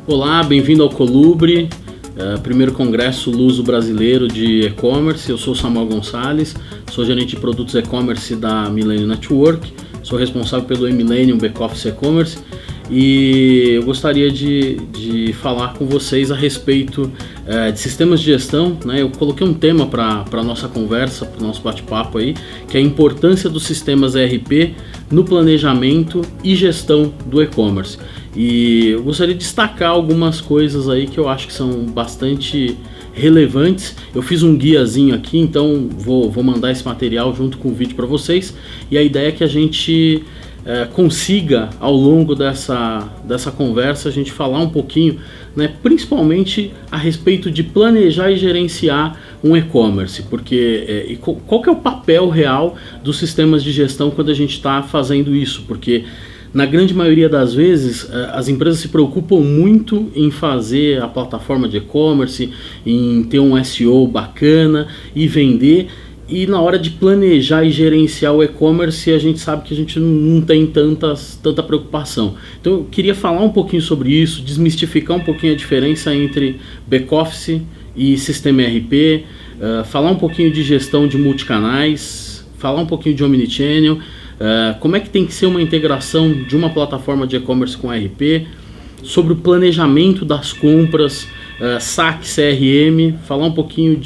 Olá, bem-vindo ao Colubre, primeiro congresso luso brasileiro de e-commerce. Eu sou Samuel Gonçalves, sou gerente de produtos e-commerce da Millennium Network, sou responsável pelo Millennium Back-Office E-Commerce e eu gostaria de falar com vocês a respeito de sistemas de gestão, né? Eu coloquei um tema para a nossa conversa, para o nosso bate-papo aí, que é a importância dos sistemas ERP no planejamento e gestão do e-commerce. E eu gostaria de destacar algumas coisas aí que eu acho que são bastante relevantes. Eu fiz um guiazinho aqui, então vou mandar esse material junto com o vídeo para vocês. E a ideia é que a gente consiga, ao longo dessa conversa, a gente falar um pouquinho, né, principalmente a respeito de planejar e gerenciar um e-commerce, porque qual que é o papel real dos sistemas de gestão quando a gente está fazendo isso, porque na grande maioria das vezes, as empresas se preocupam muito em fazer a plataforma de e-commerce, em ter um SEO bacana e vender, e na hora de planejar e gerenciar o e-commerce, a gente sabe que a gente não tem tanta preocupação. Então eu queria falar um pouquinho sobre isso, desmistificar um pouquinho a diferença entre back-office e sistema ERP, falar um pouquinho de gestão de multicanais, falar um pouquinho de omnichannel, como é que tem que ser uma integração de uma plataforma de e-commerce com ERP, sobre o planejamento das compras, SAC, CRM, falar um pouquinho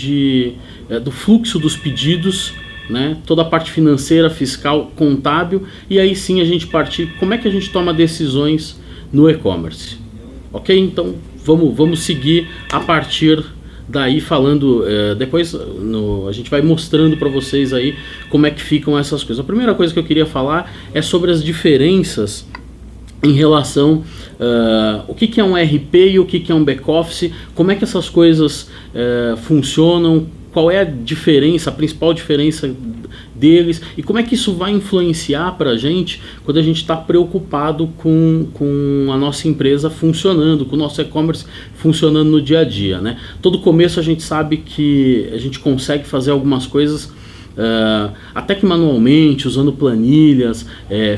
do fluxo dos pedidos, né, toda a parte financeira, fiscal, contábil, e aí sim a gente partir como é que a gente toma decisões no e-commerce. Ok? Então vamos seguir a partir daí falando, depois a gente vai mostrando para vocês aí como é que ficam essas coisas. A primeira coisa que eu queria falar é sobre as diferenças em relação o que é um ERP e o que é um back-office, como é que essas coisas funcionam, qual é a diferença, a principal diferença deles e como é que isso vai influenciar para a gente quando a gente está preocupado com a nossa empresa funcionando, com o nosso e-commerce funcionando no dia a dia, né? Todo começo a gente sabe que a gente consegue fazer algumas coisas até que manualmente, usando planilhas,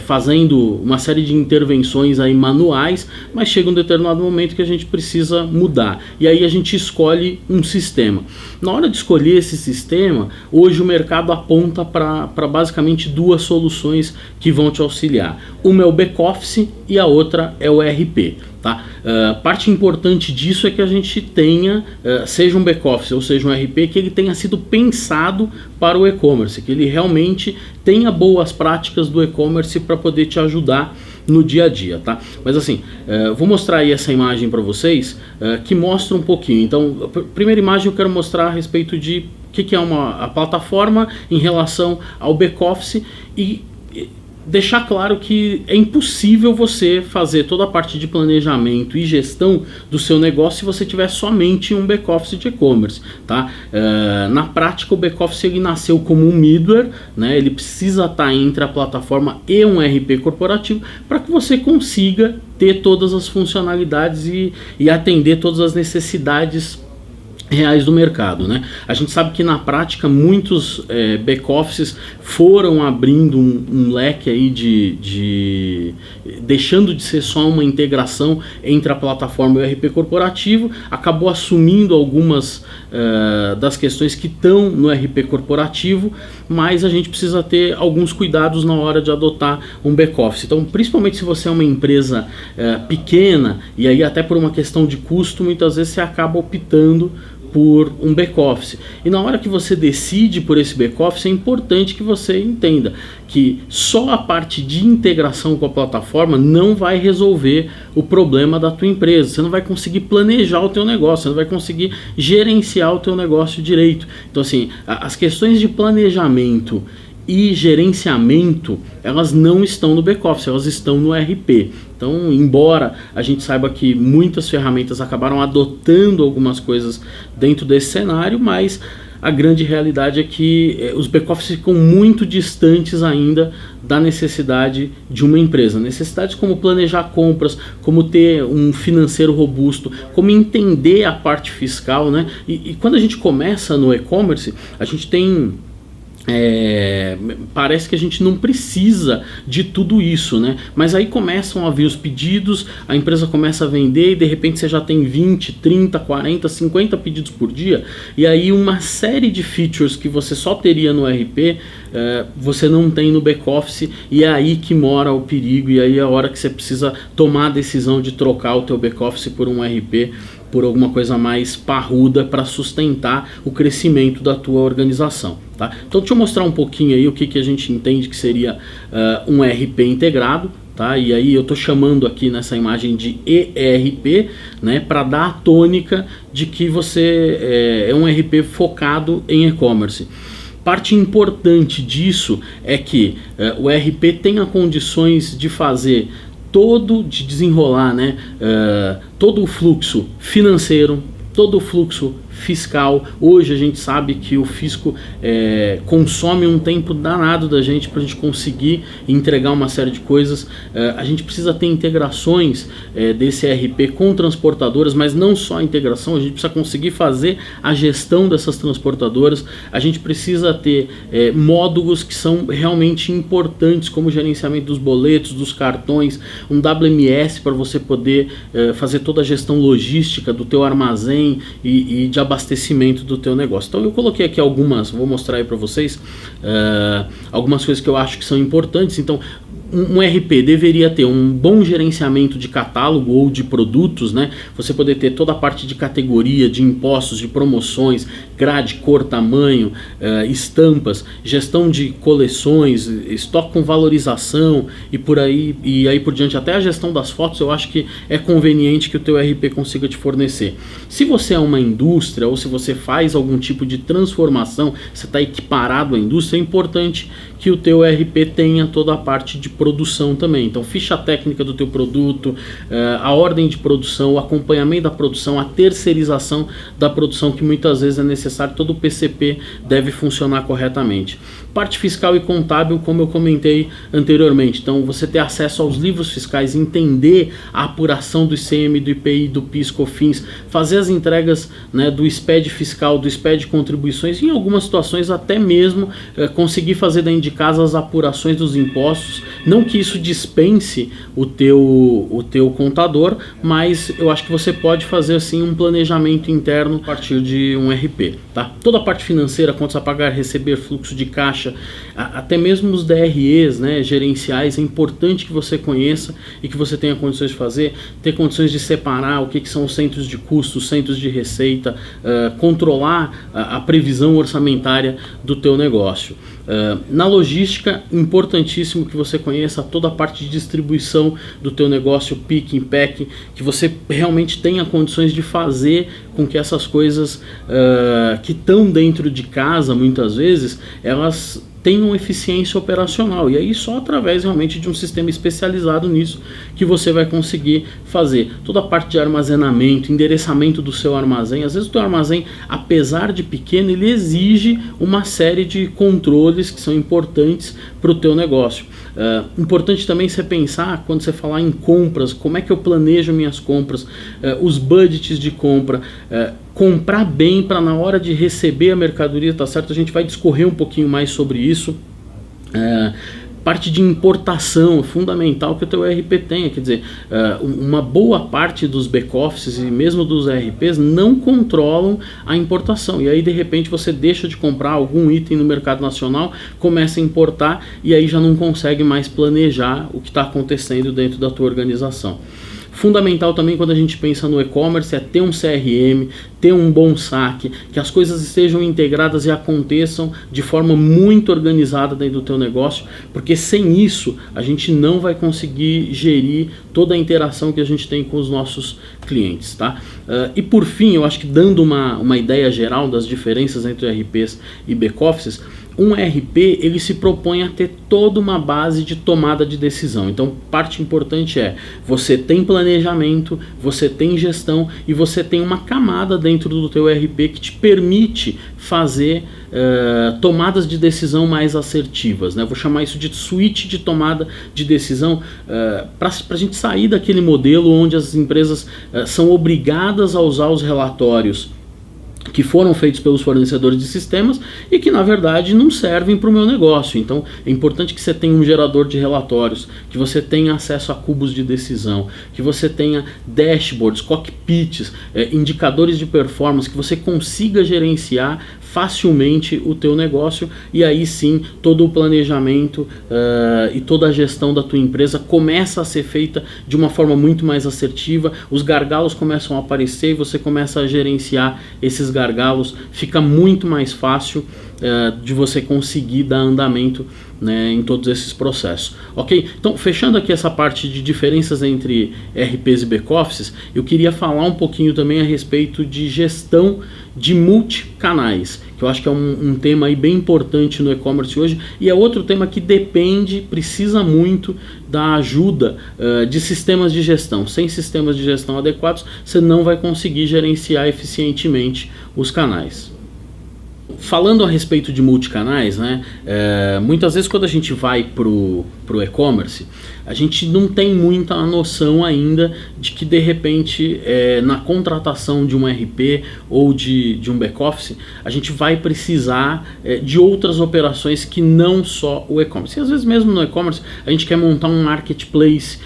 fazendo uma série de intervenções aí manuais, mas chega um determinado momento que a gente precisa mudar, e aí a gente escolhe um sistema. Na hora de escolher esse sistema, hoje o mercado aponta para basicamente duas soluções que vão te auxiliar. Uma é o back-office e a outra é o ERP. Tá? Parte importante disso é que a gente tenha, seja um back-office ou seja um ERP, que ele tenha sido pensado para o e-commerce, que ele realmente tenha boas práticas do e-commerce para poder te ajudar no dia a dia, tá? Mas assim, vou mostrar aí essa imagem para vocês, que mostra um pouquinho. Então, a primeira imagem eu quero mostrar a respeito de o que é a plataforma em relação ao back-office e deixar claro que é impossível você fazer toda a parte de planejamento e gestão do seu negócio se você tiver somente um back-office de e-commerce, tá? Na prática, o back-office ele nasceu como um middleware, né? Ele precisa estar entre a plataforma e um ERP corporativo para que você consiga ter todas as funcionalidades e atender todas as necessidades reais do mercado, né? A gente sabe que na prática muitos back-offices foram abrindo um leque aí deixando de ser só uma integração entre a plataforma e o ERP corporativo, acabou assumindo algumas das questões que estão no ERP corporativo, mas a gente precisa ter alguns cuidados na hora de adotar um back-office. Então, principalmente se você é uma empresa pequena, e aí até por uma questão de custo, muitas vezes você acaba optando por um back-office. E na hora que você decide por esse back-office, é importante que você entenda que só a parte de integração com a plataforma não vai resolver o problema da tua empresa. Você não vai conseguir planejar o teu negócio, você não vai conseguir gerenciar o teu negócio direito. Então assim, as questões de planejamento e gerenciamento, elas não estão no back-office, elas estão no ERP. Então, embora a gente saiba que muitas ferramentas acabaram adotando algumas coisas dentro desse cenário, mas a grande realidade é que os back-offices ficam muito distantes ainda da necessidade de uma empresa. Necessidades como planejar compras, como ter um financeiro robusto, como entender a parte fiscal, né? E quando a gente começa no e-commerce, a gente tem parece que a gente não precisa de tudo isso, né? Mas aí começam a vir os pedidos, a empresa começa a vender e de repente você já tem 20, 30, 40, 50 pedidos por dia, e aí uma série de features que você só teria no RP, você não tem no back-office, e é aí que mora o perigo, e aí é a hora que você precisa tomar a decisão de trocar o teu back-office por um RP, por alguma coisa mais parruda para sustentar o crescimento da tua organização, tá? Então deixa eu mostrar um pouquinho aí o que a gente entende que seria um RP integrado, tá? E aí eu estou chamando aqui nessa imagem de ERP, né, para dar a tônica de que você é um RP focado em e-commerce. Parte importante disso é que o RP tenha condições de fazer de desenrolar, né, todo o fluxo financeiro, todo o fluxo fiscal. Hoje a gente sabe que o fisco consome um tempo danado da gente para a gente conseguir entregar uma série de coisas. A gente precisa ter integrações desse ERP com transportadoras, mas não só a integração, a gente precisa conseguir fazer a gestão dessas transportadoras. A gente precisa ter módulos que são realmente importantes, como o gerenciamento dos boletos, dos cartões, um WMS para você poder fazer toda a gestão logística do teu armazém e de abastecimento do teu negócio. Então eu coloquei aqui vou mostrar aí para vocês algumas coisas que eu acho que são importantes. Então um RP deveria ter um bom gerenciamento de catálogo ou de produtos, né? Você poder ter toda a parte de categoria, de impostos, de promoções, grade, cor, tamanho, estampas, gestão de coleções, estoque com valorização e aí por diante, até a gestão das fotos. Eu acho que é conveniente que o teu RP consiga te fornecer. Se você é uma indústria ou se você faz algum tipo de transformação, você está equiparado à indústria, é importante que o teu RP tenha toda a parte de produção também. Então, ficha técnica do teu produto, a ordem de produção, o acompanhamento da produção, a terceirização da produção, que muitas vezes é necessário, todo o PCP deve funcionar corretamente. Parte fiscal e contábil, como eu comentei anteriormente. Então, você ter acesso aos livros fiscais, entender a apuração do ICM, do IPI, do PIS, COFINS, fazer as entregas, né, do SPED fiscal, do SPED contribuições, e em algumas situações até mesmo conseguir fazer dentro de casa as apurações dos impostos. Não que isso dispense o teu contador, mas eu acho que você pode fazer assim um planejamento interno a partir de um RP, tá? Toda a parte financeira, contas a pagar, receber, fluxo de caixa, até mesmo os DREs, né, gerenciais, é importante que você conheça e que você tenha condições de fazer, ter condições de separar o que são os centros de custos, centros de receita, controlar a previsão orçamentária do teu negócio. Na logística, importantíssimo que você conheça toda a parte de distribuição do teu negócio, picking, packing, que você realmente tenha condições de fazer com que essas coisas que estão dentro de casa, muitas vezes, elas tenham eficiência operacional, e aí só através realmente de um sistema especializado nisso que você vai conseguir fazer toda a parte de armazenamento, endereçamento do seu armazém. Às vezes o teu armazém, apesar de pequeno, ele exige uma série de controles que são importantes para o teu negócio. Importante também você pensar, quando você falar em compras, como é que eu planejo minhas compras, os budgets de compra, comprar bem para na hora de receber a mercadoria, tá certo? A gente vai discorrer um pouquinho mais sobre isso. Parte de importação, é fundamental que o teu ERP tenha, quer dizer, uma boa parte dos back-offices e mesmo dos ERPs não controlam a importação, e aí de repente você deixa de comprar algum item no mercado nacional, começa a importar e aí já não consegue mais planejar o que está acontecendo dentro da tua organização. Fundamental também quando a gente pensa no e-commerce é ter um CRM, ter um bom saque, que as coisas estejam integradas e aconteçam de forma muito organizada dentro do teu negócio, porque sem isso a gente não vai conseguir gerir toda a interação que a gente tem com os nossos clientes, tá? E por fim, eu acho que dando uma ideia geral das diferenças entre ERPs e back-offices, um ERP ele se propõe a ter toda uma base de tomada de decisão. Então, parte importante é, você tem planejamento, você tem gestão e você tem uma camada dentro do teu ERP que te permite fazer tomadas de decisão mais assertivas, né? Eu vou chamar isso de suíte de tomada de decisão, para a gente sair daquele modelo onde as empresas são obrigadas a usar os relatórios que foram feitos pelos fornecedores de sistemas e que na verdade não servem para o meu negócio. Então é importante que você tenha um gerador de relatórios, que você tenha acesso a cubos de decisão, que você tenha dashboards, cockpits, indicadores de performance, que você consiga gerenciar facilmente o teu negócio, e aí sim todo o planejamento e toda a gestão da tua empresa começa a ser feita de uma forma muito mais assertiva, os gargalos começam a aparecer e você começa a gerenciar esses gargalos, fica muito mais fácil de você conseguir dar andamento, né, em todos esses processos. Ok? Então, fechando aqui essa parte de diferenças entre RPs e back-offices, eu queria falar um pouquinho também a respeito de gestão de multicanais, que eu acho que é um tema aí bem importante no e-commerce hoje, e é outro tema que precisa muito da ajuda de sistemas de gestão. Sem sistemas de gestão adequados, você não vai conseguir gerenciar eficientemente os canais. Falando a respeito de multicanais, né, muitas vezes quando a gente vai pro e-commerce, a gente não tem muita noção ainda de que de repente na contratação de um RP ou de um back-office, a gente vai precisar de outras operações que não só o e-commerce. E às vezes mesmo no e-commerce a gente quer montar um marketplace,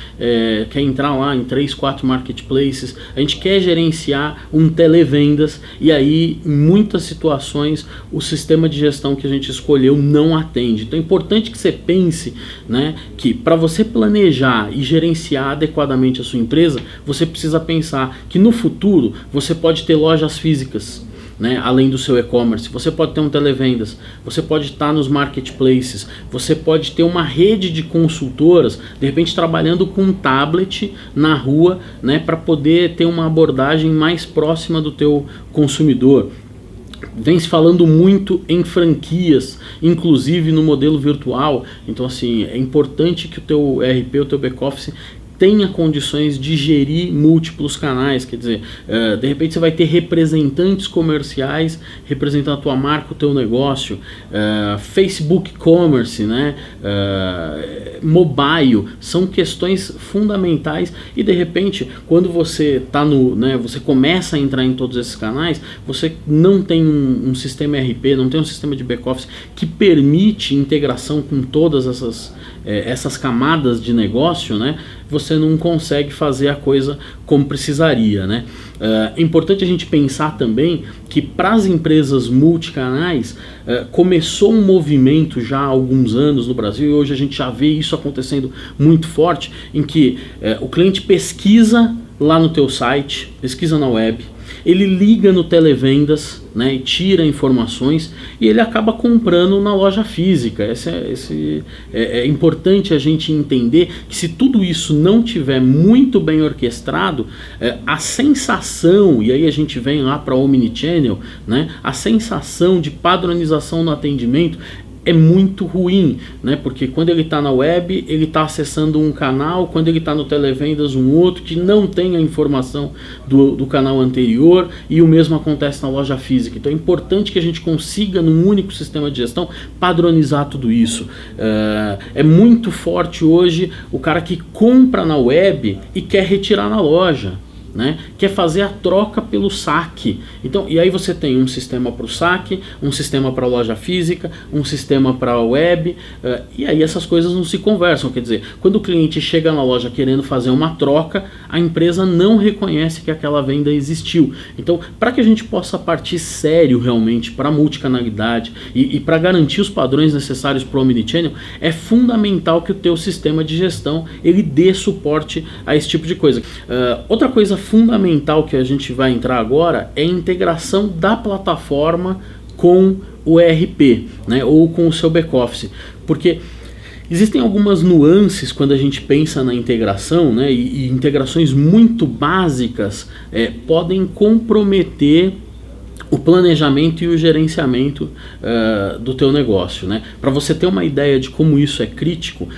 quer entrar lá em 3, 4 marketplaces, a gente quer gerenciar um televendas, e aí em muitas situações o sistema de gestão que a gente escolheu não atende. Então é importante que você pense, né, que para você planejar e gerenciar adequadamente a sua empresa, você precisa pensar que no futuro você pode ter lojas físicas, né, além do seu e-commerce, você pode ter um televendas, você pode estar nos marketplaces, você pode ter uma rede de consultoras, de repente trabalhando com um tablet na rua, né, para poder ter uma abordagem mais próxima do teu consumidor. Vem se falando muito em franquias, inclusive no modelo virtual. Então assim, é importante que o teu RP, o teu back-office tenha condições de gerir múltiplos canais, quer dizer, de repente você vai ter representantes comerciais representando a tua marca, o teu negócio, Facebook Commerce, né, mobile, são questões fundamentais, e de repente quando você tá você começa a entrar em todos esses canais, você não tem um sistema RP, não tem um sistema de back-office que permite integração com todas essas camadas de negócio, né, você não consegue fazer a coisa como precisaria, né? É importante a gente pensar também que para as empresas multicanais começou um movimento já há alguns anos no Brasil, e hoje a gente já vê isso acontecendo muito forte, em que o cliente pesquisa lá no teu site, pesquisa na web, ele liga no televendas, né, e tira informações, e ele acaba comprando na loja física. É importante a gente entender que se tudo isso não tiver muito bem orquestrado, a sensação, e aí a gente vem lá para o Omnichannel, né, a sensação de padronização no atendimento é muito ruim, né? Porque quando ele está na web, ele está acessando um canal, quando ele está no televendas um outro, que não tem a informação do canal anterior, e o mesmo acontece na loja física. Então é importante que a gente consiga, num único sistema de gestão, padronizar tudo isso. É muito forte hoje o cara que compra na web e quer retirar na loja, né? Quer fazer a troca pelo saque. Então, e aí você tem um sistema para o saque, um sistema para a loja física, um sistema para a web, e aí essas coisas não se conversam. Quer dizer, quando o cliente chega na loja querendo fazer uma troca, a empresa não reconhece que aquela venda existiu. Então, para que a gente possa partir sério realmente para a multicanalidade e para garantir os padrões necessários para o Omnichannel, é fundamental que o teu sistema de gestão ele dê suporte a esse tipo de coisa. Outra coisa fundamental que a gente vai entrar agora é a integração da plataforma com o ERP, né, ou com o seu back-office, porque existem algumas nuances quando a gente pensa na integração, né, e integrações muito básicas podem comprometer o planejamento e o gerenciamento do teu negócio, né? Para você ter uma ideia de como isso é crítico,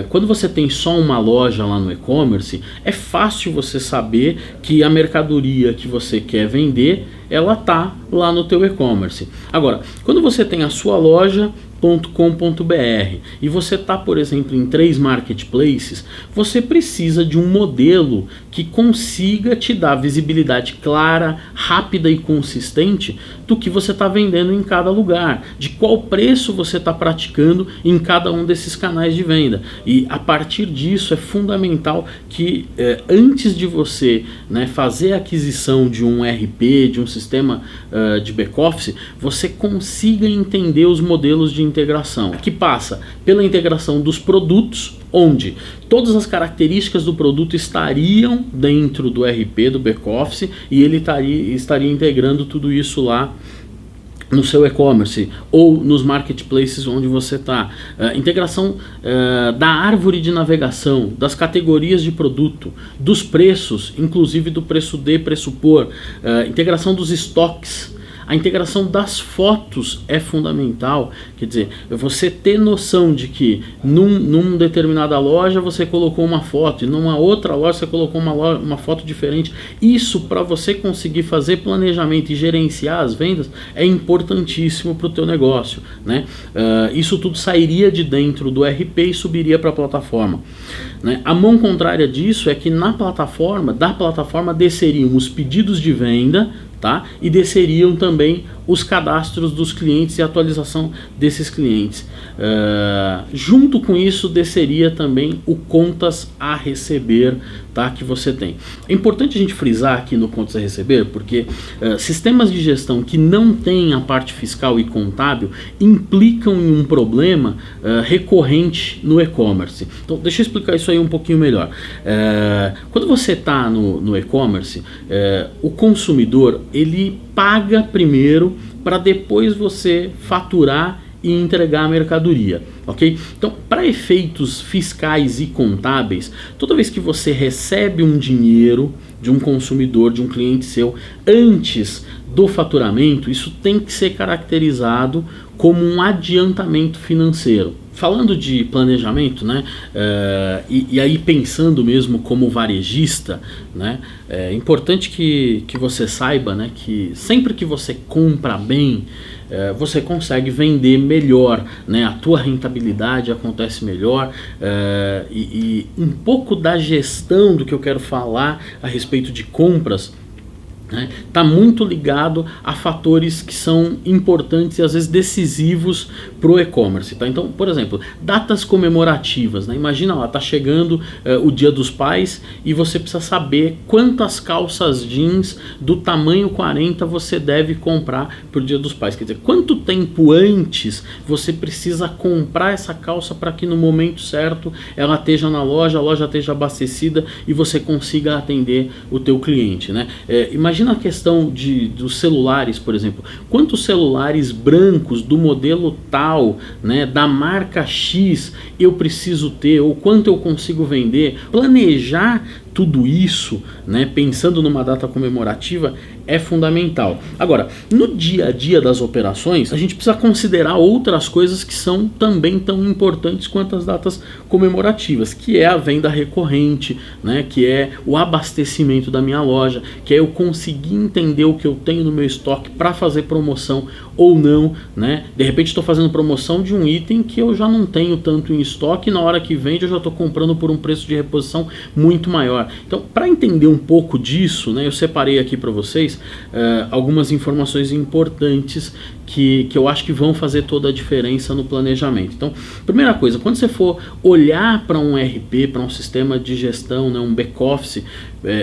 quando você tem só uma loja lá no e-commerce, é fácil você saber que a mercadoria que você quer vender, ela tá lá no teu e-commerce. Agora, quando você tem a sua loja e você está, por exemplo, em 3 marketplaces, você precisa de um modelo que consiga te dar visibilidade clara, rápida e consistente do que você está vendendo em cada lugar, de qual preço você está praticando em cada um desses canais de venda. E a partir disso é fundamental que antes de você, né, fazer a aquisição de um ERP, de um sistema de back-office, você consiga entender os modelos de integração, que passa pela integração dos produtos, onde todas as características do produto estariam dentro do ERP, do back-office, e ele estaria integrando tudo isso lá no seu e-commerce ou nos marketplaces onde você está. Integração da árvore de navegação, das categorias de produto, dos preços, inclusive do preço de pressupor, integração dos estoques. A integração das fotos é fundamental, quer dizer, você ter noção de que numa determinada loja você colocou uma foto e numa outra loja você colocou uma foto diferente. Isso, para você conseguir fazer planejamento e gerenciar as vendas, é importantíssimo para o teu negócio, né? Isso tudo sairia de dentro do RP e subiria para a plataforma, né? A mão contrária disso é que da plataforma desceriam os pedidos de venda, tá? E desceriam também os cadastros dos clientes e a atualização desses clientes. Junto com isso, desceria também o contas a receber, tá? Que você tem. É importante a gente frisar aqui no contas a receber, porque sistemas de gestão que não têm a parte fiscal e contábil implicam em um problema recorrente no e-commerce. Então, deixa eu explicar isso aí um pouquinho melhor. Quando você está no e-commerce, o consumidor ele paga primeiro para depois você faturar e entregar a mercadoria, ok? Então, para efeitos fiscais e contábeis, toda vez que você recebe um dinheiro de um consumidor, de um cliente seu, antes do faturamento, isso tem que ser caracterizado como um adiantamento financeiro. Falando de planejamento, né, e aí pensando mesmo como varejista, né, é importante que você saiba, né, que sempre que você compra bem, você consegue vender melhor, né, a tua rentabilidade acontece melhor, e um pouco da gestão do que eu quero falar a respeito de compras está muito ligado a fatores que são importantes e às vezes decisivos para o e-commerce, tá? Então, por exemplo, datas comemorativas, né? Imagina lá, tá chegando o Dia dos Pais e você precisa saber quantas calças jeans do tamanho 40 você deve comprar para o Dia dos Pais. Quer dizer, quanto tempo antes você precisa comprar essa calça para que no momento certo ela esteja na loja, a loja esteja abastecida e você consiga atender o teu cliente, né? Imagina a questão dos celulares, por exemplo. Quantos celulares brancos do modelo tal, né, da marca X eu preciso ter, ou quanto eu consigo vender? Planejar tudo isso, né, pensando numa data comemorativa, é fundamental. Agora, no dia a dia das operações, a gente precisa considerar outras coisas que são também tão importantes quanto as datas comemorativas, que é a venda recorrente, né, que é o abastecimento da minha loja, que é eu conseguir entender o que eu tenho no meu estoque para fazer promoção ou não, né? De repente estou fazendo promoção de um item que eu já não tenho tanto em estoque, e na hora que vende eu já estou comprando por um preço de reposição muito maior. Então, para entender um pouco disso, né, eu separei aqui para vocês algumas informações importantes que eu acho que vão fazer toda a diferença no planejamento. Então, primeira coisa, quando você for olhar para um ERP, para um sistema de gestão, né, um back-office,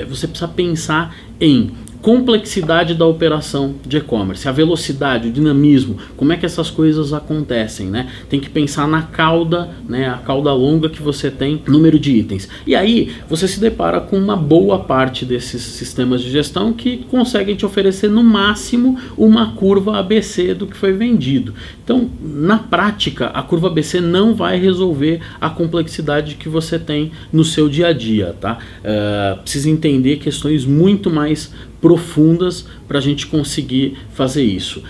você precisa pensar em complexidade da operação de e-commerce, a velocidade, o dinamismo, como é que essas coisas acontecem, né? Tem que pensar na cauda, né, a cauda longa que você tem, número de itens. E aí você se depara com uma boa parte desses sistemas de gestão que conseguem te oferecer no máximo uma curva ABC do que foi vendido. Então, na prática, a curva ABC não vai resolver a complexidade que você tem no seu dia a dia, tá? Precisa entender questões muito mais profundas para a gente conseguir fazer isso.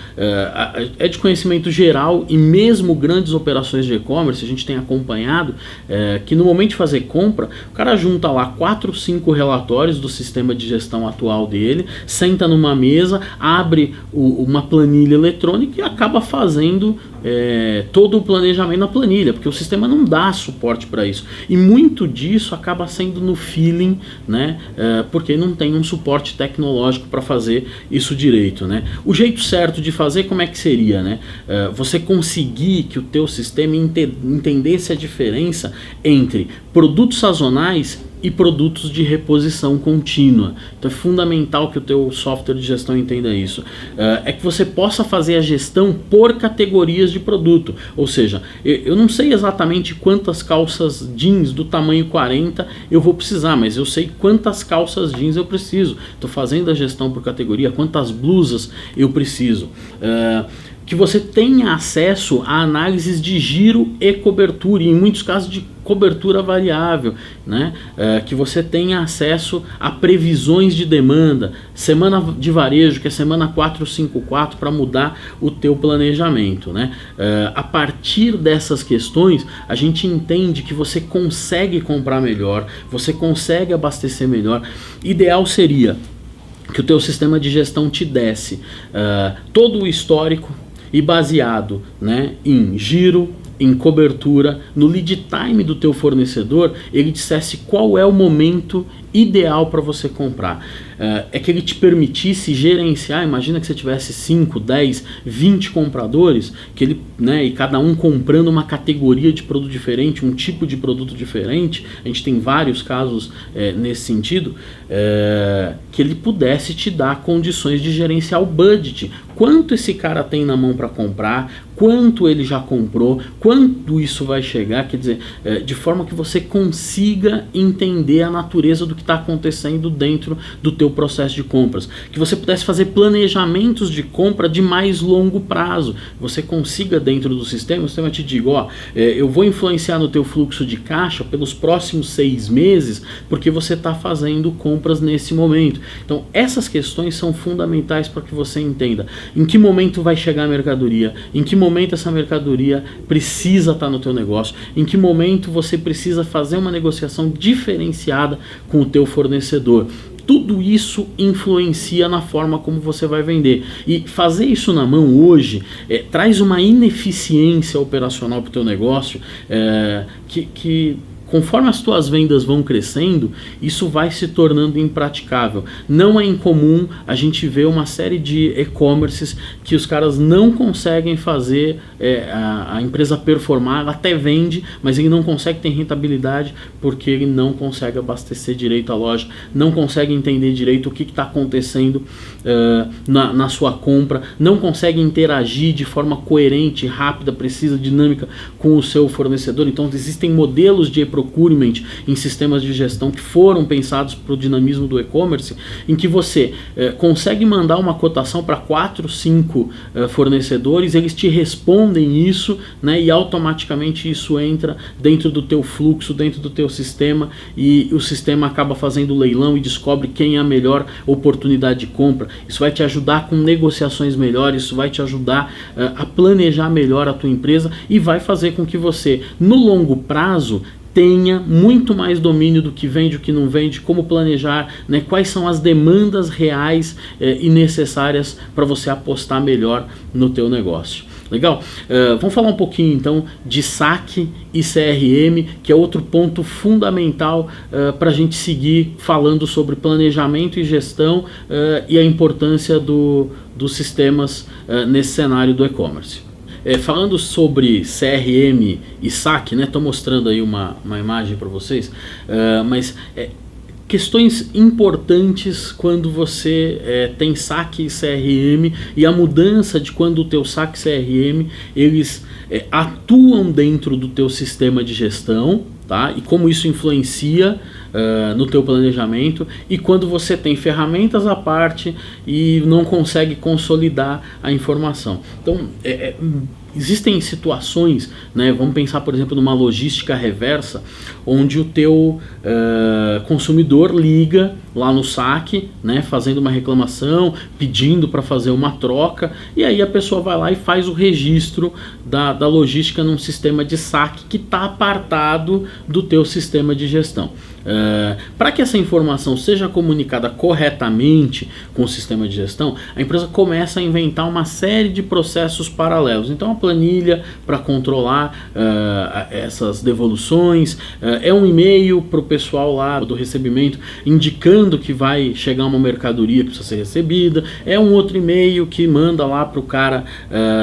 É de conhecimento geral, e mesmo grandes operações de e-commerce, a gente tem acompanhado que no momento de fazer compra, o cara junta lá 4, 5 relatórios do sistema de gestão atual dele, senta numa mesa, abre uma planilha eletrônica e acaba fazendo todo o planejamento na planilha, porque o sistema não dá suporte para isso. E muito disso acaba sendo no feeling, né? Porque não tem um suporte tecnológico para fazer isso direito, né? O jeito certo de fazer, como é que seria, né? Você conseguir que o teu sistema entendesse a diferença entre produtos sazonais e produtos de reposição contínua. Então é fundamental que o teu software de gestão entenda isso. É que você possa fazer a gestão por categorias de produto. Ou seja, eu não sei exatamente quantas calças jeans do tamanho 40 eu vou precisar, mas eu sei quantas calças jeans eu preciso. Estou fazendo a gestão por categoria, quantas blusas eu preciso. Que você tenha acesso a análises de giro e cobertura, e em muitos casos de cobertura variável, né? Que você tenha acesso a previsões de demanda, semana de varejo, que é semana 454, para mudar o teu planejamento, né? A partir dessas questões, a gente entende que você consegue comprar melhor, você consegue abastecer melhor. Ideal seria que o teu sistema de gestão te desse todo o histórico, e baseado, né, em giro, em cobertura, no lead time do teu fornecedor, ele dissesse qual é o momento ideal para você comprar. É que ele te permitisse gerenciar. Imagina que você tivesse 5, 10, 20 compradores, que ele, né, e cada um comprando uma categoria de produto diferente, um tipo de produto diferente. A gente tem vários casos nesse sentido, que ele pudesse te dar condições de gerenciar o budget. Quanto esse cara tem na mão para comprar, quanto ele já comprou, quanto isso vai chegar, quer dizer, de forma que você consiga entender a natureza do que está acontecendo dentro do teu processo de compras, que você pudesse fazer planejamentos de compra de mais longo prazo, você consiga dentro do sistema, o sistema te diga, eu vou influenciar no teu fluxo de caixa pelos próximos 6 meses, porque você está fazendo compras nesse momento. Então essas questões são fundamentais para que você entenda em que momento vai chegar a mercadoria, em que momento essa mercadoria precisa estar no teu negócio, em que momento você precisa fazer uma negociação diferenciada com o teu fornecedor. Tudo isso influencia na forma como você vai vender. E fazer isso na mão hoje traz uma ineficiência operacional para o teu negócio que conforme as tuas vendas vão crescendo, isso vai se tornando impraticável. Não é incomum a gente ver uma série de e-commerces que os caras não conseguem fazer a empresa performar. Ela até vende, mas ele não consegue ter rentabilidade porque ele não consegue abastecer direito a loja, não consegue entender direito o que está acontecendo na sua compra, não consegue interagir de forma coerente, rápida, precisa, dinâmica com o seu fornecedor. Então existem modelos de procurement em sistemas de gestão que foram pensados para o dinamismo do e-commerce, em que você consegue mandar uma cotação para 4, 5 fornecedores, eles te respondem isso, né, e automaticamente isso entra dentro do teu fluxo, dentro do teu sistema, e o sistema acaba fazendo o leilão e descobre quem é a melhor oportunidade de compra. Isso vai te ajudar com negociações melhores, isso vai te ajudar a planejar melhor a tua empresa e vai fazer com que você, no longo prazo, tenha muito mais domínio do que vende, o que não vende, como planejar, né, quais são as demandas reais e necessárias para você apostar melhor no teu negócio. Legal? Vamos falar um pouquinho então de SAC e CRM, que é outro ponto fundamental para a gente seguir falando sobre planejamento e gestão e a importância dos sistemas nesse cenário do e-commerce. Falando sobre CRM e SAC, né? Estou mostrando aí uma imagem para vocês, mas questões importantes quando você tem SAC e CRM e a mudança de quando o teu SAC e CRM eles atuam dentro do teu sistema de gestão, tá? E como isso influencia no teu planejamento, e quando você tem ferramentas à parte e não consegue consolidar a informação. Então, existem situações, né, vamos pensar por exemplo numa logística reversa, onde o teu consumidor liga lá no SAC, né, fazendo uma reclamação, pedindo para fazer uma troca, e aí a pessoa vai lá e faz o registro da logística num sistema de SAC que está apartado do teu sistema de gestão. Para que essa informação seja comunicada corretamente com o sistema de gestão, a empresa começa a inventar uma série de processos paralelos. Então, a planilha para controlar essas devoluções, é um e-mail para o pessoal lá do recebimento indicando que vai chegar uma mercadoria que precisa ser recebida, é um outro e-mail que manda lá para o cara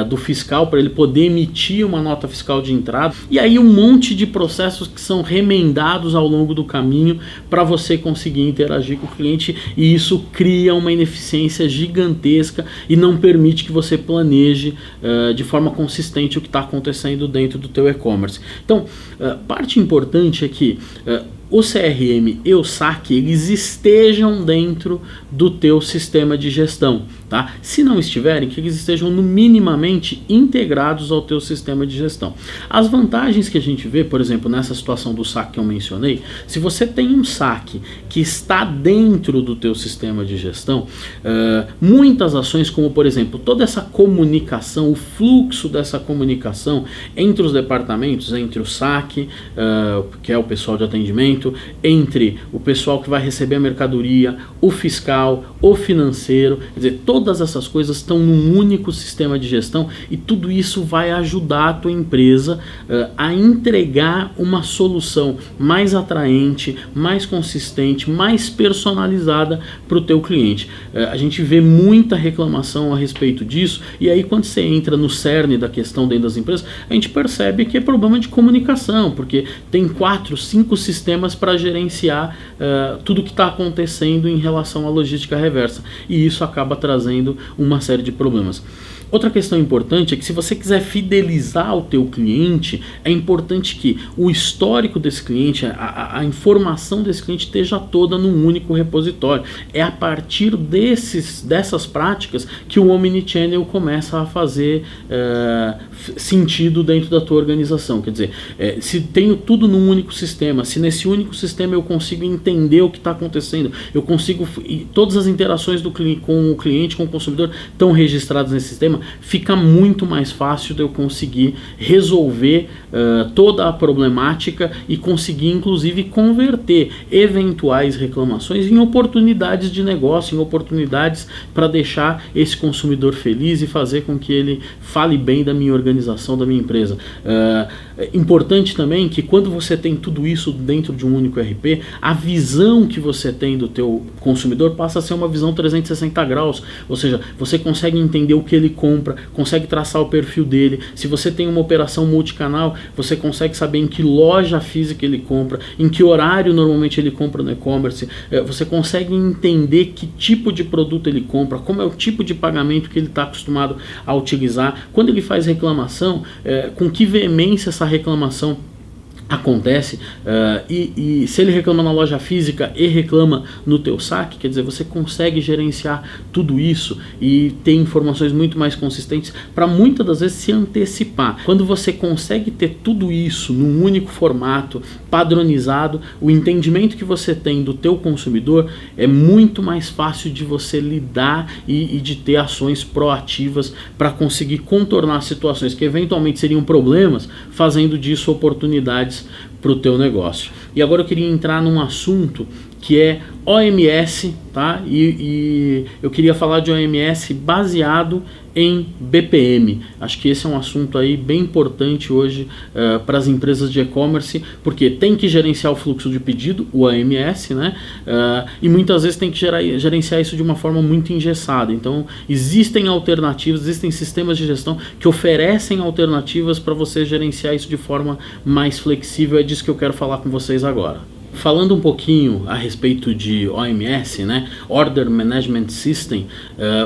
do fiscal para ele poder emitir uma nota fiscal de entrada, e aí um monte de processos que são remendados ao longo do caminho para você conseguir interagir com o cliente, e isso cria uma ineficiência gigantesca e não permite que você planeje de forma consistente o que está acontecendo dentro do teu e-commerce. Então, parte importante é que o CRM e o saque, eles estejam dentro do teu sistema de gestão, tá? Se não estiverem, que eles estejam no minimamente integrados ao teu sistema de gestão. As vantagens que a gente vê, por exemplo, nessa situação do saque que eu mencionei, se você tem um saque que está dentro do teu sistema de gestão, muitas ações, como por exemplo, toda essa comunicação, o fluxo dessa comunicação entre os departamentos, entre o saque, que é o pessoal de atendimento, entre o pessoal que vai receber a mercadoria, o fiscal, o financeiro, quer dizer, todas essas coisas estão num único sistema de gestão, e tudo isso vai ajudar a tua empresa a entregar uma solução mais atraente, mais consistente, mais personalizada para o teu cliente. A gente vê muita reclamação a respeito disso, e aí quando você entra no cerne da questão dentro das empresas, a gente percebe que é problema de comunicação, porque tem 4, 5 sistemas para gerenciar tudo que está acontecendo em relação à logística reversa, e isso acaba trazendo uma série de problemas. Outra questão importante é que se você quiser fidelizar o teu cliente, é importante que o histórico desse cliente, a informação desse cliente esteja toda num único repositório. É a partir dessas práticas que o Omnichannel começa a fazer sentido dentro da tua organização. Quer dizer, se tenho tudo num único sistema, se nesse único sistema eu consigo entender o que está acontecendo, eu consigo, todas as interações com o cliente, com o consumidor estão registradas nesse sistema, fica muito mais fácil de eu conseguir resolver toda a problemática e conseguir inclusive converter eventuais reclamações em oportunidades de negócio, em oportunidades para deixar esse consumidor feliz e fazer com que ele fale bem da minha organização, da minha empresa. Importante também que quando você tem tudo isso dentro de um único ERP, a visão que você tem do teu consumidor passa a ser uma visão 360 graus, ou seja, você consegue entender o que ele compra, consegue traçar o perfil dele. Se você tem uma operação multicanal, você consegue saber em que loja física ele compra, em que horário normalmente ele compra no e-commerce, você consegue entender que tipo de produto ele compra, como é o tipo de pagamento que ele está acostumado a utilizar, quando ele faz reclamação, com que veemência essa reclamação acontece, e se ele reclama na loja física e reclama no teu saque, quer dizer, você consegue gerenciar tudo isso e ter informações muito mais consistentes para muitas das vezes se antecipar. Quando você consegue ter tudo isso num único formato, padronizado, o entendimento que você tem do teu consumidor é muito mais fácil de você lidar e de ter ações proativas para conseguir contornar situações que eventualmente seriam problemas, fazendo disso oportunidades para o teu negócio. E agora eu queria entrar num assunto que é OMS, tá? E eu queria falar de OMS baseado em BPM. Acho que esse é um assunto aí bem importante hoje para as empresas de e-commerce, porque tem que gerenciar o fluxo de pedido, o OMS, né? E muitas vezes tem que gerenciar isso de uma forma muito engessada. Então existem alternativas, existem sistemas de gestão que oferecem alternativas para você gerenciar isso de forma mais flexível. É disso que eu quero falar com vocês agora. Falando um pouquinho a respeito de OMS, né, Order Management System,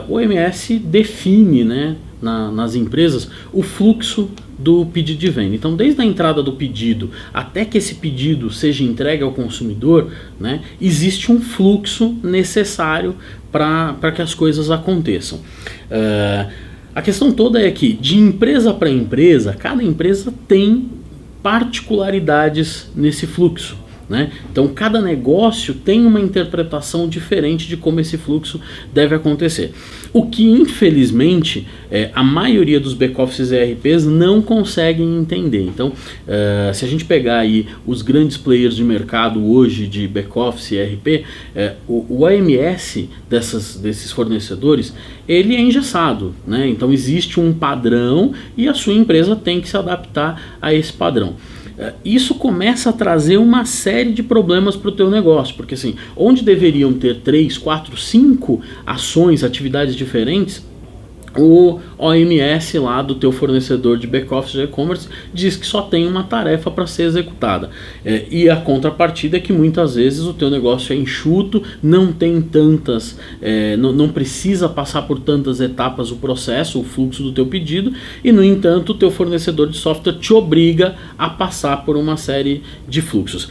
o OMS define, né, nas empresas o fluxo do pedido de venda. Então, desde a entrada do pedido até que esse pedido seja entregue ao consumidor, né, existe um fluxo necessário para que as coisas aconteçam. A questão toda é que, de empresa para empresa, cada empresa tem particularidades nesse fluxo. né? Então cada negócio tem uma interpretação diferente de como esse fluxo deve acontecer. O que infelizmente a maioria dos back-offices e ERPs não conseguem entender. Então se a gente pegar aí os grandes players de mercado hoje de back-office e ERP, o AMS desses fornecedores, ele é engessado, né? Então existe um padrão e a sua empresa tem que se adaptar a esse padrão. Isso começa a trazer uma série de problemas para o teu negócio, porque assim, onde deveriam ter 3, 4, 5 ações, atividades diferentes, o OMS lá do teu fornecedor de back-office de e-commerce diz que só tem uma tarefa para ser executada. E a contrapartida é que muitas vezes o teu negócio é enxuto, não tem tantas, não precisa passar por tantas etapas o processo, o fluxo do teu pedido, e no entanto o teu fornecedor de software te obriga a passar por uma série de fluxos.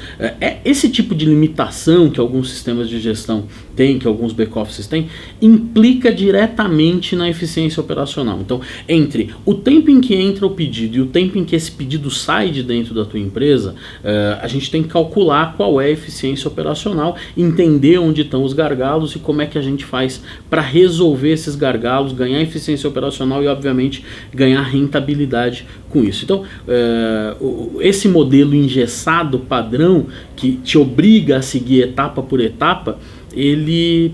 Esse tipo de limitação que alguns sistemas de gestão têm, que alguns back-offices têm, implica diretamente na eficiência operacional. Então, entre o tempo em que entra o pedido e o tempo em que esse pedido sai de dentro da tua empresa, a gente tem que calcular qual é a eficiência operacional, entender onde estão os gargalos e como é que a gente faz para resolver esses gargalos, ganhar eficiência operacional e, obviamente, ganhar rentabilidade com isso. Então, esse modelo engessado padrão que te obriga a seguir etapa por etapa, ele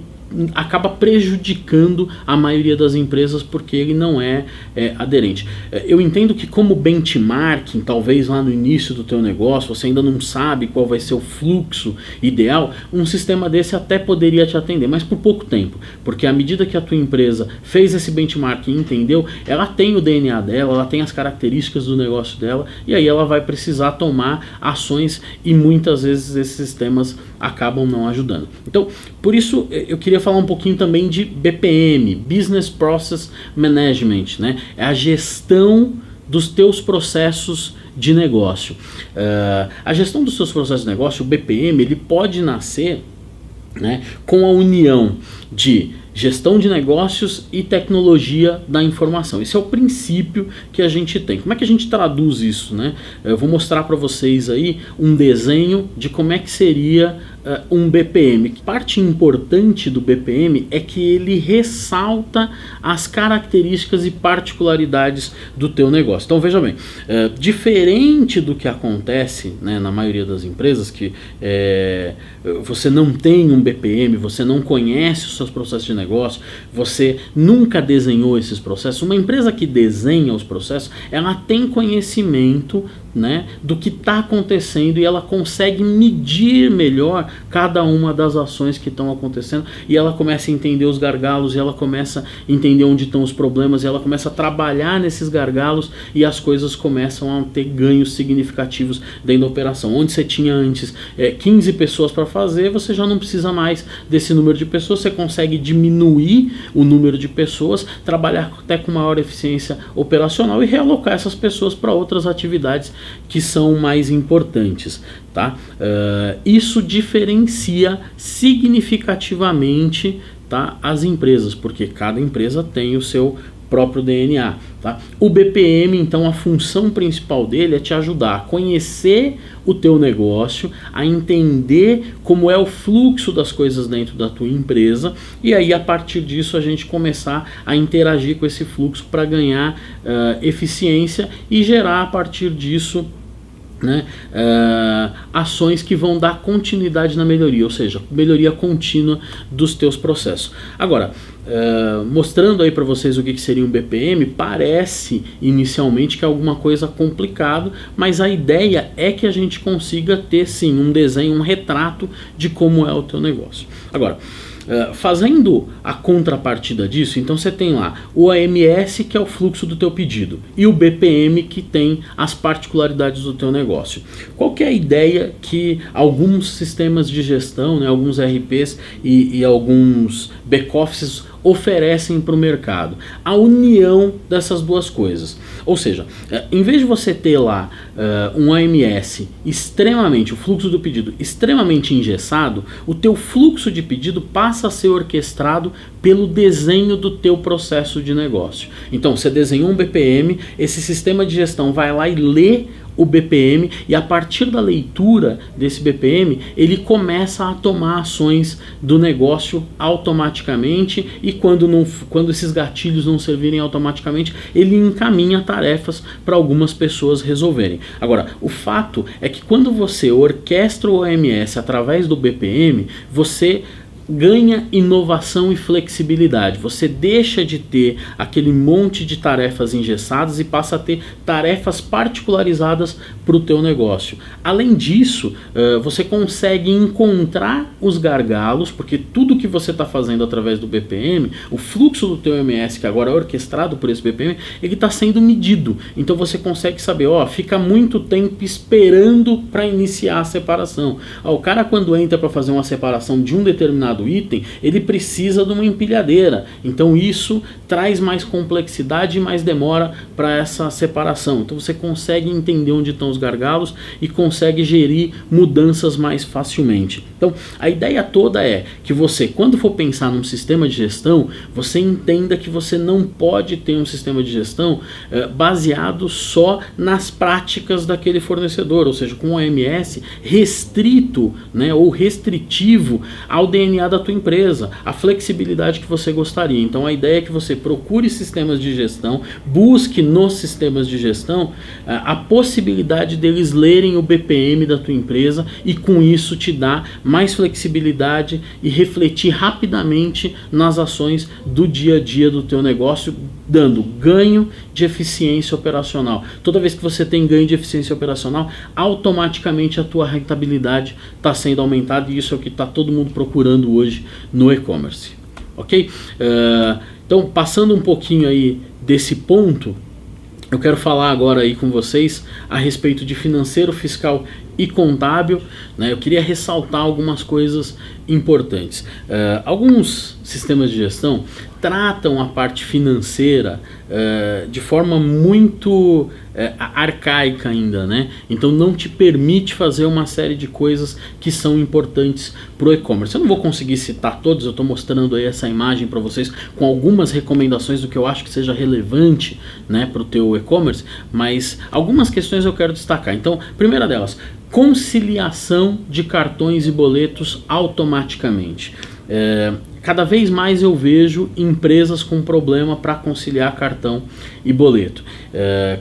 acaba prejudicando a maioria das empresas porque ele não é aderente. Eu entendo que como benchmarking, talvez lá no início do teu negócio, você ainda não sabe qual vai ser o fluxo ideal, um sistema desse até poderia te atender, mas por pouco tempo, porque à medida que a tua empresa fez esse benchmarking e entendeu, ela tem o DNA dela, ela tem as características do negócio dela, e aí ela vai precisar tomar ações e muitas vezes esses sistemas acabam não ajudando. Então, por isso eu queria falar um pouquinho também de BPM, Business Process Management, né? É a gestão dos teus processos de negócio. A gestão dos teus processos de negócio, o BPM, ele pode nascer, né, com a união de gestão de negócios e tecnologia da informação. Esse é o princípio que a gente tem. Como é que a gente traduz isso, né? Eu vou mostrar para vocês aí um desenho de como é que seria um BPM. Parte importante do BPM é que ele ressalta as características e particularidades do teu negócio. Então veja bem, diferente do que acontece, né, na maioria das empresas, que você não tem um BPM, você não conhece os seus processos de negócio, você nunca desenhou esses processos. Uma empresa que desenha os processos, ela tem conhecimento, né, do que está acontecendo e ela consegue medir melhor cada uma das ações que estão acontecendo e ela começa a entender os gargalos e ela começa a entender onde estão os problemas e ela começa a trabalhar nesses gargalos e as coisas começam a ter ganhos significativos dentro da operação. Onde você tinha antes 15 pessoas para fazer, você já não precisa mais desse número de pessoas, você consegue diminuir o número de pessoas, trabalhar até com maior eficiência operacional e realocar essas pessoas para outras atividades que são mais importantes, tá? Isso diferencia significativamente, tá, as empresas, porque cada empresa tem o seu próprio DNA, tá? O BPM, então, a função principal dele é te ajudar a conhecer o teu negócio, a entender como é o fluxo das coisas dentro da tua empresa e aí a partir disso a gente começar a interagir com esse fluxo para ganhar eficiência e gerar a partir disso, né, ações que vão dar continuidade na melhoria, ou seja, melhoria contínua dos teus processos. Agora, mostrando aí para vocês o que seria um BPM, parece inicialmente que é alguma coisa complicado, mas a ideia é que a gente consiga ter sim um desenho, um retrato de como é o teu negócio. Agora, fazendo a contrapartida disso, então você tem lá o AMS, que é o fluxo do teu pedido, e o BPM, que tem as particularidades do teu negócio. Qual que é a ideia que alguns sistemas de gestão, né, alguns RPs e alguns back-offices oferecem para o mercado? A união dessas duas coisas. Ou seja, em vez de você ter lá um AMS extremamente, o fluxo do pedido extremamente engessado, o teu fluxo de pedido passa a ser orquestrado pelo desenho do teu processo de negócio. Então, você desenhou um BPM, esse sistema de gestão vai lá e lê o BPM, e a partir da leitura desse BPM, ele começa a tomar ações do negócio automaticamente, e quando esses gatilhos não servirem automaticamente, ele encaminha tarefas para algumas pessoas resolverem. Agora, o fato é que quando você orquestra o OMS através do BPM, você ganha inovação e flexibilidade. Você deixa de ter aquele monte de tarefas engessadas e passa a ter tarefas particularizadas para o teu negócio. Além disso, você consegue encontrar os gargalos, porque tudo que você está fazendo através do BPM, o fluxo do teu OMS, que agora é orquestrado por esse BPM, ele está sendo medido. Então você consegue saber, fica muito tempo esperando para iniciar a separação. O cara, quando entra para fazer uma separação de um determinado item, ele precisa de uma empilhadeira, então isso traz mais complexidade e mais demora para essa separação. Então você consegue entender onde estão os gargalos e consegue gerir mudanças mais facilmente. Então a ideia toda é que você, quando for pensar num sistema de gestão, você entenda que você não pode ter um sistema de gestão baseado só nas práticas daquele fornecedor, ou seja, com o OMS restrito, né, ou restritivo ao DNA da tua empresa, a flexibilidade que você gostaria. Então a ideia é que você procure sistemas de gestão, busque nos sistemas de gestão a possibilidade deles lerem o BPM da tua empresa, e com isso te dá mais flexibilidade e refletir rapidamente nas ações do dia a dia do teu negócio, dando ganho de eficiência operacional. Toda vez que você tem ganho de eficiência operacional, automaticamente a tua rentabilidade está sendo aumentada, e isso é o que está todo mundo procurando hoje no e-commerce. Ok? Então, passando um pouquinho aí desse ponto, eu quero falar agora aí com vocês a respeito de financeiro, fiscal e contábil, né? Eu queria ressaltar algumas coisas importantes. Alguns sistemas de gestão tratam a parte financeira de forma muito arcaica ainda, né? Então não te permite fazer uma série de coisas que são importantes para o e-commerce. Eu não vou conseguir citar todos, eu estou mostrando aí essa imagem para vocês com algumas recomendações do que eu acho que seja relevante, né, para o teu e-commerce, mas algumas questões eu quero destacar. Então, primeira delas, conciliação de cartões e boletos automaticamente. Cada vez mais eu vejo empresas com problema para conciliar cartão e boleto,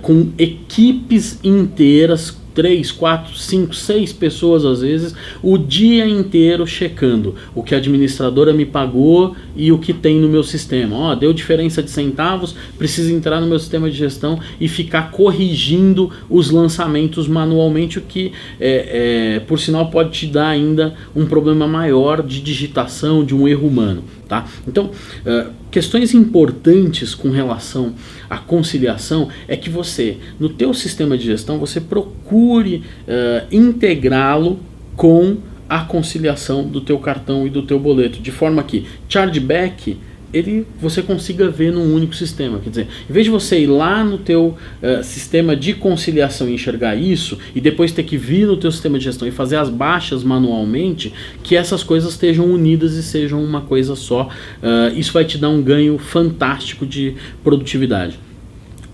com equipes inteiras, 3, 4, 5, 6 pessoas às vezes, o dia inteiro checando o que a administradora me pagou e o que tem no meu sistema. Deu diferença de centavos, preciso entrar no meu sistema de gestão e ficar corrigindo os lançamentos manualmente, o que por sinal pode te dar ainda um problema maior de digitação, de um erro humano. Tá? Então, questões importantes com relação à conciliação é que você, no teu sistema de gestão, você procure integrá-lo com a conciliação do teu cartão e do teu boleto, de forma que chargeback você consiga ver num único sistema. Quer dizer, em vez de você ir lá no teu sistema de conciliação e enxergar isso, e depois ter que vir no teu sistema de gestão e fazer as baixas manualmente, que essas coisas estejam unidas e sejam uma coisa só. Isso vai te dar um ganho fantástico de produtividade.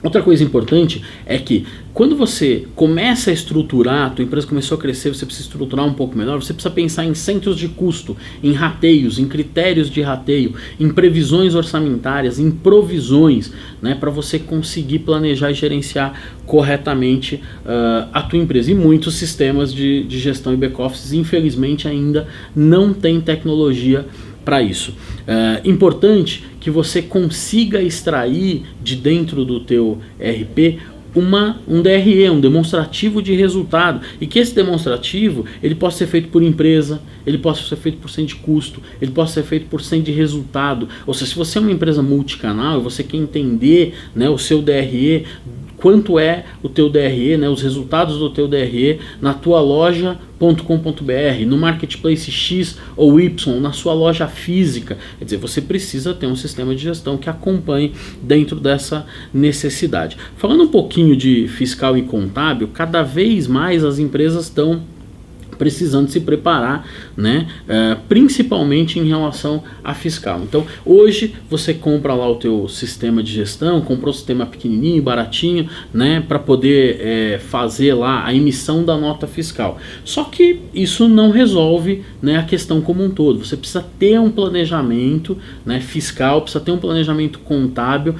Outra coisa importante é que quando você começa a estruturar, a tua empresa começou a crescer, você precisa estruturar um pouco melhor, você precisa pensar em centros de custo, em rateios, em critérios de rateio, em previsões orçamentárias, em provisões, né, para você conseguir planejar e gerenciar corretamente a tua empresa. E muitos sistemas de gestão e back-office, infelizmente, ainda não têm tecnologia para isso. Importante que você consiga extrair de dentro do teu RP um DRE, um demonstrativo de resultado, e que esse demonstrativo ele possa ser feito por empresa, ele possa ser feito por cento de custo, ele possa ser feito por cento de resultado. Ou seja, se você é uma empresa multicanal e você quer entender, né, o seu DRE, quanto é o teu DRE, né, os resultados do teu DRE na tua loja.com.br, no marketplace X ou Y, na sua loja física. Quer dizer, você precisa ter um sistema de gestão que acompanhe dentro dessa necessidade. Falando um pouquinho de fiscal e contábil, cada vez mais as empresas estão precisando se preparar, né, principalmente em relação à fiscal. Então, hoje você compra lá o teu sistema de gestão, comprou um sistema pequenininho, baratinho, né, para poder fazer lá a emissão da nota fiscal. Só que isso não resolve, né, a questão como um todo. Você precisa ter um planejamento, né, fiscal, precisa ter um planejamento contábil,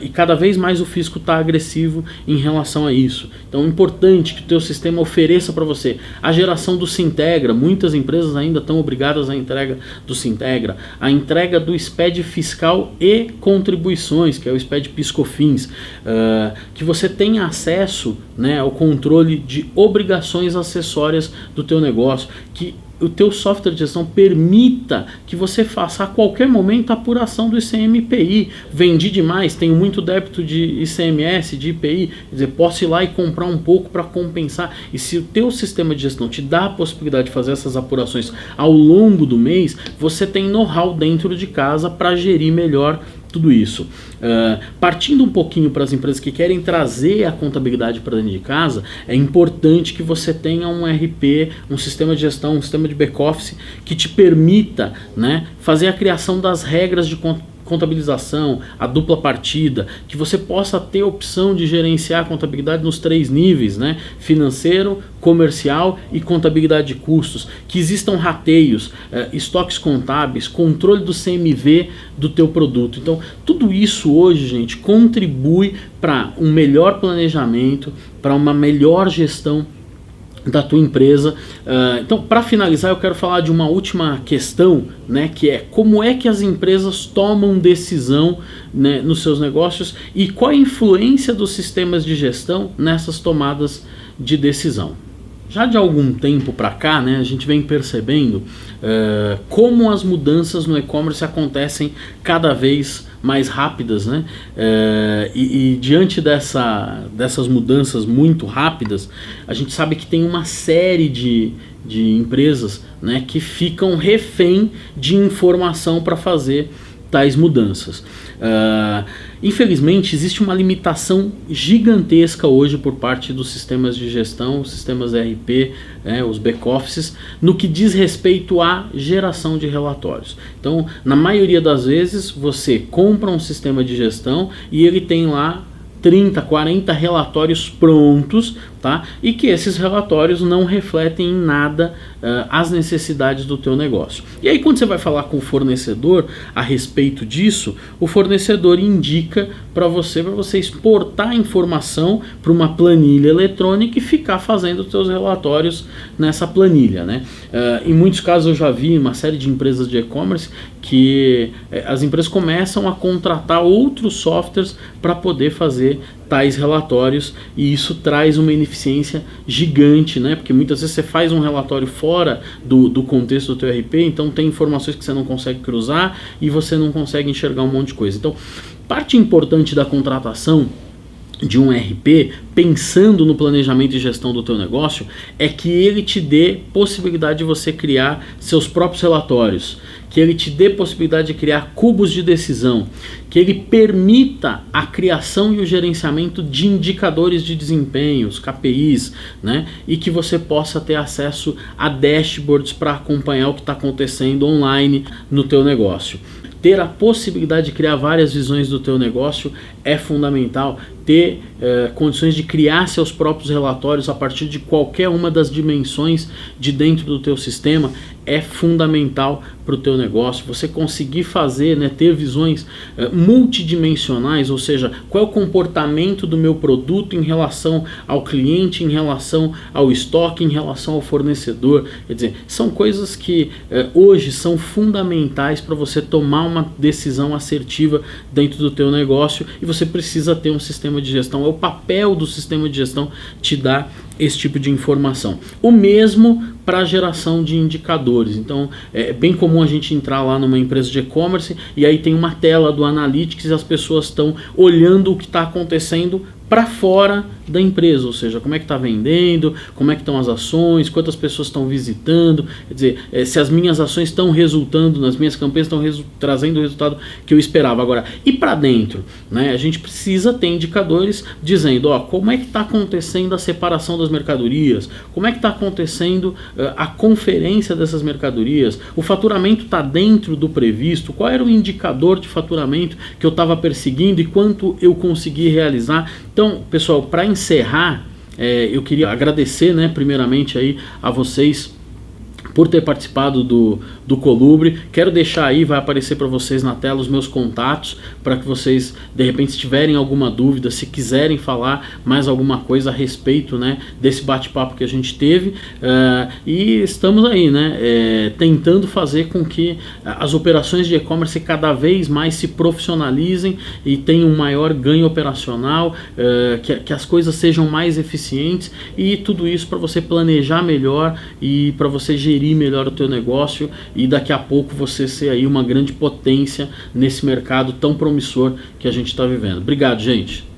e cada vez mais o fisco está agressivo em relação a isso. Então, é importante que o teu sistema ofereça para você a geração do Sintegra. Muitas empresas ainda estão obrigadas à entrega do Sintegra, a entrega do SPED fiscal e contribuições, que é o SPED PIS/COFINS, que você tenha acesso, né, ao controle de obrigações acessórias do teu negócio, que o teu software de gestão permita que você faça a qualquer momento a apuração do ICMPI. Vendi demais, tenho muito débito de ICMS, de IPI, quer dizer, posso ir lá e comprar um pouco para compensar. E se o teu sistema de gestão te dá a possibilidade de fazer essas apurações ao longo do mês, você tem know-how dentro de casa para gerir melhor tudo isso. Partindo um pouquinho para as empresas que querem trazer a contabilidade para dentro de casa, é importante que você tenha um RP, um sistema de gestão, um sistema de back-office que te permita, né, fazer a criação das regras de contabilização, a dupla partida, que você possa ter a opção de gerenciar a contabilidade nos 3 níveis, né? Financeiro, comercial e contabilidade de custos, que existam rateios, estoques contábeis, controle do CMV do teu produto. Então, tudo isso hoje, gente, contribui para um melhor planejamento, para uma melhor gestão da tua empresa. Então, para finalizar, eu quero falar de uma última questão, né, que é como é que as empresas tomam decisão, né, nos seus negócios e qual a influência dos sistemas de gestão nessas tomadas de decisão. Já de algum tempo para cá, né, a gente vem percebendo como as mudanças no e-commerce acontecem cada vez mais rápidas, né? E diante dessas mudanças muito rápidas, a gente sabe que tem uma série de empresas, né, que ficam refém de informação para fazer tais mudanças. Infelizmente, existe uma limitação gigantesca hoje por parte dos sistemas de gestão, os sistemas ERP, os back-offices, no que diz respeito à geração de relatórios. Então, na maioria das vezes, você compra um sistema de gestão e ele tem lá 30, 40 relatórios prontos, tá? E que esses relatórios não refletem em nada as necessidades do teu negócio. E aí, quando você vai falar com o fornecedor a respeito disso, o fornecedor indica para você exportar a informação para uma planilha eletrônica e ficar fazendo os seus relatórios nessa planilha, né? Em muitos casos eu já vi uma série de empresas de e-commerce que as empresas começam a contratar outros softwares para poder fazer tais relatórios, e isso traz uma ineficiência gigante, né? Porque muitas vezes você faz um relatório fora do contexto do teu RP, então tem informações que você não consegue cruzar e você não consegue enxergar um monte de coisa. Então, parte importante da contratação de um RP, pensando no planejamento e gestão do teu negócio, é que ele te dê possibilidade de você criar seus próprios relatórios, que ele te dê possibilidade de criar cubos de decisão, que ele permita a criação e o gerenciamento de indicadores de desempenho, os KPIs, né? E que você possa ter acesso a dashboards para acompanhar o que está acontecendo online no teu negócio. Ter a possibilidade de criar várias visões do teu negócio é fundamental. Ter condições de criar seus próprios relatórios a partir de qualquer uma das dimensões de dentro do teu sistema é fundamental para o teu negócio. Você conseguir fazer, né, ter visões multidimensionais, ou seja, qual é o comportamento do meu produto em relação ao cliente, em relação ao estoque, em relação ao fornecedor. Quer dizer, são coisas que hoje são fundamentais para você tomar uma decisão assertiva dentro do teu negócio, e você precisa ter um sistema de gestão. É o papel do sistema de gestão te dar esse tipo de informação. O mesmo para a geração de indicadores. Então, é bem comum a gente entrar lá numa empresa de e-commerce e aí tem uma tela do Analytics e as pessoas estão olhando o que está acontecendo para fora da empresa, ou seja, como é que está vendendo, como é que estão as ações, quantas pessoas estão visitando, quer dizer, se as minhas ações estão resultando, nas minhas campanhas estão trazendo o resultado que eu esperava. Agora, e para dentro, né? A gente precisa ter indicadores dizendo, ó, como é que está acontecendo a separação das mercadorias, como é que está acontecendo a conferência dessas mercadorias, o faturamento está dentro do previsto, qual era o indicador de faturamento que eu estava perseguindo e quanto eu consegui realizar. Então, pessoal, para encerrar, eu queria agradecer, né, primeiramente aí a vocês por ter participado do Colubre. Quero deixar aí, vai aparecer para vocês na tela os meus contatos, para que vocês, de repente, se tiverem alguma dúvida, se quiserem falar mais alguma coisa a respeito, né, desse bate-papo que a gente teve. E estamos aí, né, tentando fazer com que as operações de e-commerce cada vez mais se profissionalizem e tenham um maior ganho operacional, que as coisas sejam mais eficientes, e tudo isso para você planejar melhor e para você gerir melhor o teu negócio e daqui a pouco você ser aí uma grande potência nesse mercado tão promissor que a gente está vivendo. Obrigado, gente!